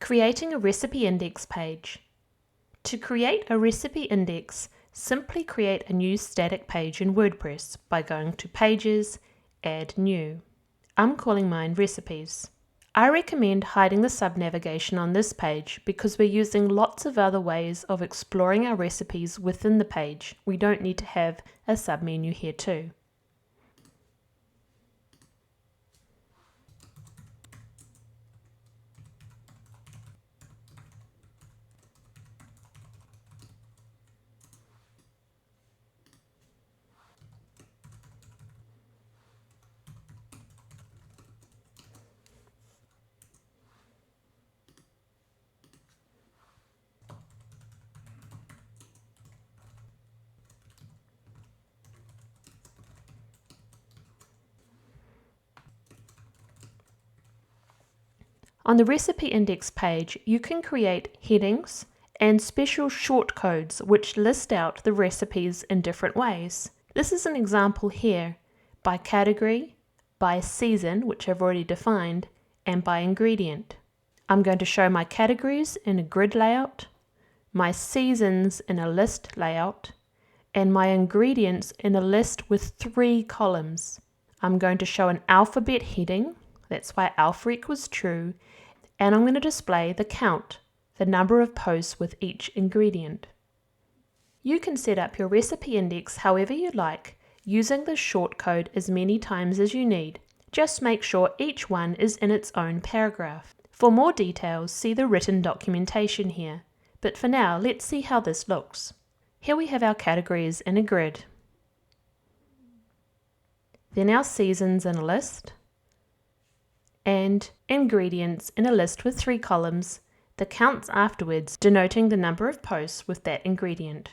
Creating a recipe index page. To create a recipe index, simply create a new static page in WordPress by going to Pages, Add New. I'm calling mine Recipes. I recommend hiding the sub-navigation on this page because we're using lots of other ways of exploring our recipes within the page. We don't need to have a sub-menu here too. On the recipe index page, you can create headings and special shortcodes which list out the recipes in different ways. This is an example here, by category, by season, which I've already defined, and by ingredient. I'm going to show my categories in a grid layout, my seasons in a list layout, and my ingredients in a list with 3 columns. I'm going to show an alphabet heading, that's why alpha equals true, and I'm going to display the count, the number of posts with each ingredient. You can set up your recipe index however you like, using the shortcode as many times as you need. Just make sure each one is in its own paragraph. For more details, see the written documentation here. But for now, let's see how this looks. Here we have our categories in a grid. Then our seasons in a list, and ingredients in a list with 3 columns, the counts afterwards denoting the number of posts with that ingredient.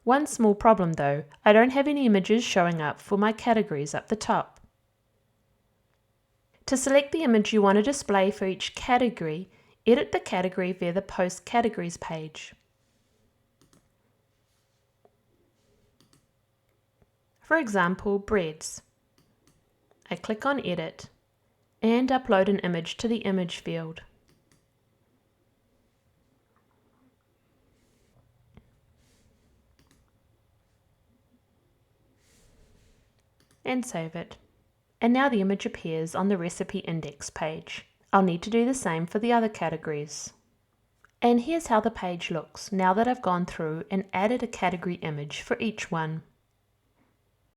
One small problem though, I don't have any images showing up for my categories up the top. To select the image you want to display for each category, edit the category via the Post Categories page. For example, breads. I click on Edit and upload an image to the Image field. And save it. And now the image appears on the recipe index page. I'll need to do the same for the other categories. And here's how the page looks now that I've gone through and added a category image for each one.